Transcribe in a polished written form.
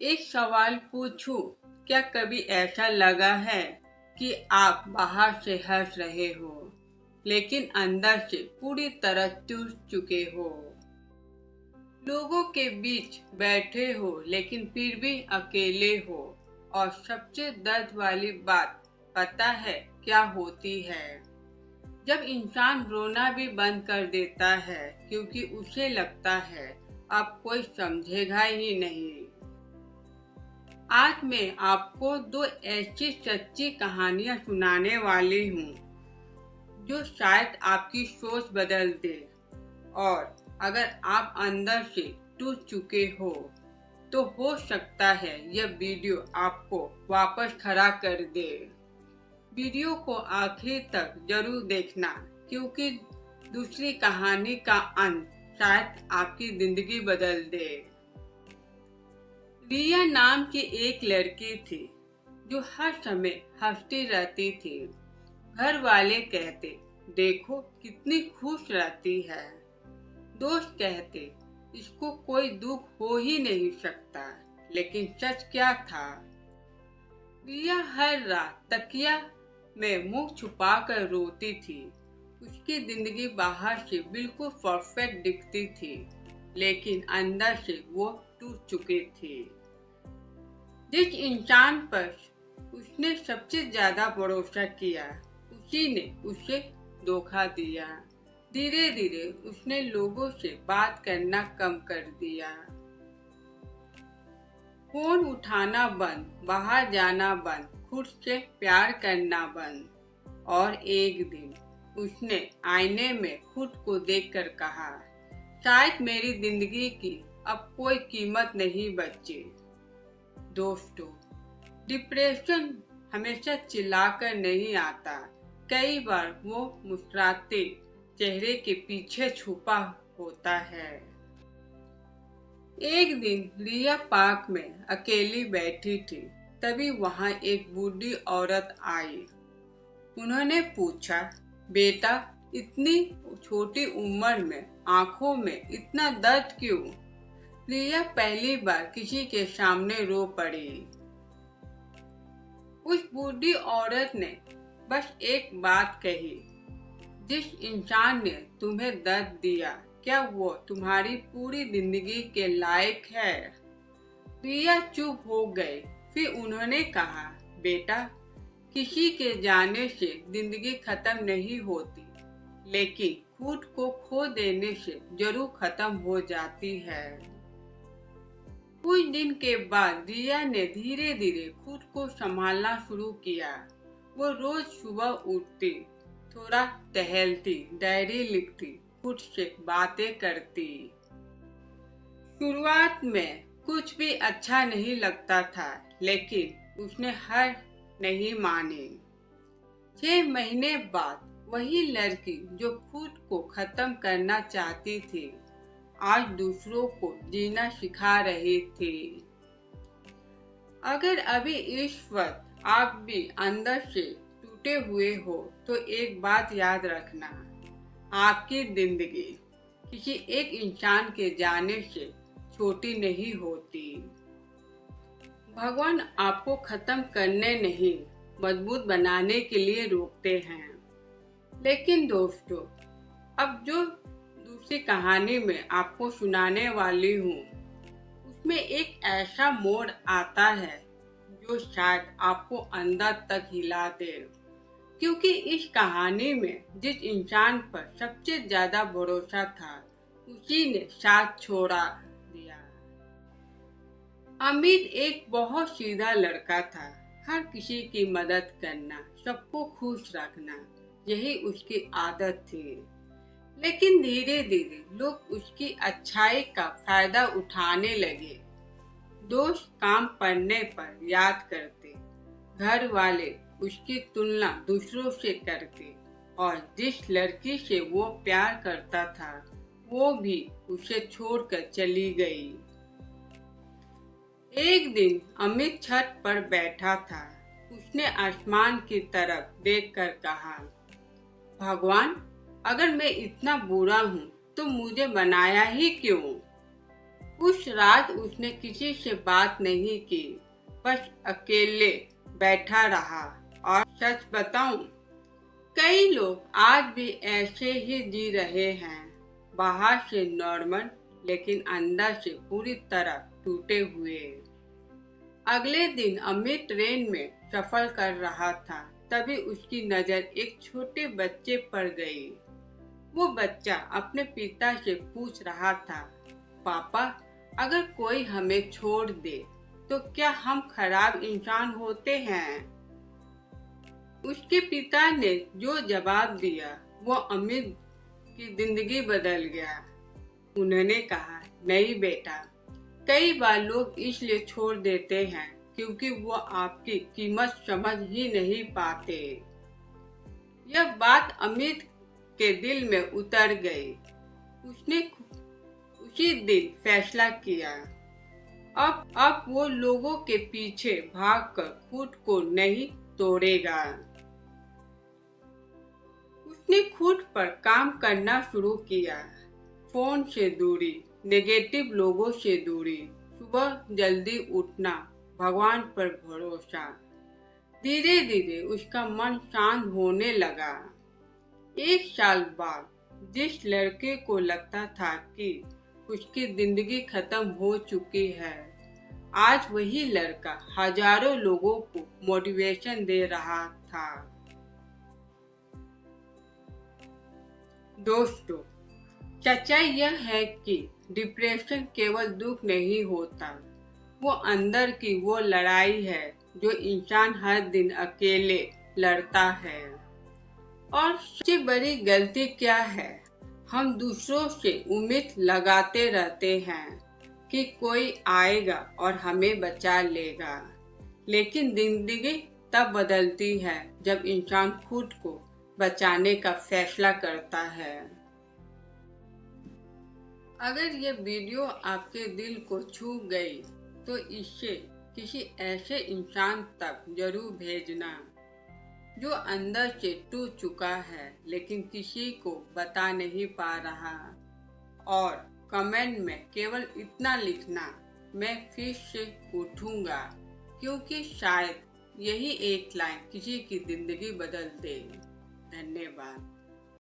एक सवाल पूछूं, क्या कभी ऐसा लगा है कि आप बाहर से हंस रहे हो, लेकिन अंदर से पूरी तरह टूट चुके हो? लोगों के बीच बैठे हो, लेकिन फिर भी अकेले हो। और सबसे दर्द वाली बात पता है क्या होती है? जब इंसान रोना भी बंद कर देता है, क्योंकि उसे लगता है अब कोई समझेगा ही नहीं। आज मैं आपको दो ऐसी सच्ची कहानियां सुनाने वाली हूँ जो शायद आपकी सोच बदल दे। और अगर आप अंदर से टूट चुके हो हो सकता है यह वीडियो आपको वापस खड़ा कर दे। वीडियो को आखिर तक जरूर देखना, क्योंकि दूसरी कहानी का अंत शायद आपकी जिंदगी बदल दे। रिया नाम की एक लड़की थी जो हर समय हंसती रहती थी। घर वाले कहते, देखो कितनी खुश रहती है। दोस्त कहते, इसको कोई दुख हो ही नहीं सकता। लेकिन सच क्या था? रिया हर रात तकिया में मुंह छुपाकर रोती थी। उसकी जिंदगी बाहर से बिल्कुल परफेक्ट दिखती थी, लेकिन अंदर से वो टूट चुकी थी। जिस इंसान पर उसने सबसे ज्यादा भरोसा किया, उसी ने उसे धोखा दिया। धीरे धीरे उसने लोगों से बात करना कम कर दिया, फोन उठाना बंद, बाहर जाना बंद, खुद से प्यार करना बंद। और एक दिन उसने आईने में खुद को देखकर कहा, शायद मेरी जिंदगी की अब कोई कीमत नहीं बची। दोस्तों, डिप्रेशन हमेशा चिल्लाकर नहीं आता। कई बार वो मुस्कुराते चेहरे के पीछे छुपा होता है। एक दिन रिया पार्क में अकेली बैठी थी। तभी वहां एक बूढ़ी औरत आई। उन्होंने पूछा, बेटा, इतनी छोटी उम्र में आंखों में इतना दर्द क्यों? रिया पहली बार किसी के सामने रो पड़ी। उस बूढ़ी औरत ने बस एक बात कही, जिस इंसान ने तुम्हें दर्द दिया, क्या वो तुम्हारी पूरी जिंदगी के लायक है? रिया चुप हो गई। फिर उन्होंने कहा, बेटा, किसी के जाने से जिंदगी खत्म नहीं होती, लेकिन खुद को खो देने से जरूर खत्म हो जाती है। कुछ दिन के बाद रिया ने धीरे धीरे खुद को संभालना शुरू किया। वो रोज सुबह उठती, थोड़ा टहलती, डायरी लिखती, खुद से बातें करती। शुरुआत में कुछ भी अच्छा नहीं लगता था, लेकिन उसने हार नहीं मानी। 6 महीने बाद वही लड़की जो खुद को खत्म करना चाहती थी, आज दूसरों को जीना सिखा रही थी। अगर अभी इस वक्त आप भी अंदर से टूटे हुए हो, तो एक बात याद रखना, आपकी जिंदगी किसी एक इंसान के जाने से छोटी नहीं होती। भगवान आपको खत्म करने नहीं, मजबूत बनाने के लिए रोकते हैं। लेकिन दोस्तों, अब जो दूसरी कहानी में आपको सुनाने वाली हूँ, उसमें एक ऐसा मोड़ आता है जो शायद आपको अंदर तक हिला दे। क्योंकि इस कहानी में जिस इंसान पर सबसे ज्यादा भरोसा था, उसी ने साथ छोड़ा दिया। अमित एक बहुत सीधा लड़का था। हर किसी की मदद करना, सबको खुश रखना, यही उसकी आदत थी। लेकिन धीरे धीरे लोग उसकी अच्छाई का फायदा उठाने लगे। दोस्त काम पड़ने पर याद करते, घर वाले उसकी तुलना दूसरों से करते, और जिस लड़की से वो प्यार करता था, वो भी उसे छोड़कर चली गई। एक दिन अमित छत पर बैठा था। उसने आसमान की तरफ देखकर कहा, भगवान, अगर मैं इतना बुरा हूँ तो मुझे बनाया ही क्यों? उस रात उसने किसी से बात नहीं की, बस अकेले बैठा रहा। और सच बताऊं, कई लोग आज भी ऐसे ही जी रहे हैं, बाहर से नॉर्मल लेकिन अंदर से पूरी तरह टूटे हुए। अगले दिन अमित ट्रेन में सफर कर रहा था, तभी उसकी नजर एक छोटे बच्चे पर गई। वो बच्चा अपने पिता से पूछ रहा था, पापा, अगर कोई हमें छोड़ दे तो क्या हम खराब इंसान होते हैं? उसके पिता ने जो जवाब दिया वो अमित की जिंदगी बदल गया। उन्होंने कहा, नहीं बेटा, कई बार लोग इसलिए छोड़ देते हैं क्योंकि वो आपकी कीमत समझ ही नहीं पाते। यह बात अमित के दिल में उतर गई। उसने उसी दिन फैसला किया, अब वो लोगों के पीछे भागकर खुद को नहीं तोड़ेगा। उसने खुद पर काम करना शुरू किया। फोन से दूरी, नेगेटिव लोगों से दूरी, सुबह जल्दी उठना, भगवान पर भरोसा। धीरे धीरे उसका मन शांत होने लगा। 1 साल बाद जिस लड़के को लगता था कि उसकी जिंदगी खत्म हो चुकी है, आज वही लड़का हजारों लोगों को मोटिवेशन दे रहा था। दोस्तों, सच्चाई यह है कि डिप्रेशन केवल दुख नहीं होता, वो अंदर की वो लड़ाई है जो इंसान हर दिन अकेले लड़ता है। और सबसे बड़ी गलती क्या है? हम दूसरों से उम्मीद लगाते रहते हैं कि कोई आएगा और हमें बचा लेगा, लेकिन जिंदगी तब बदलती है जब इंसान खुद को बचाने का फैसला करता है। अगर ये वीडियो आपके दिल को छू गई तो इसे किसी ऐसे इंसान तक जरूर भेजना जो अंदर से टूट चुका है लेकिन किसी को बता नहीं पा रहा। और कमेंट में केवल इतना लिखना, मैं फिर से उठूंगा, क्योंकि शायद यही एक लाइन किसी की जिंदगी बदल दे। धन्यवाद।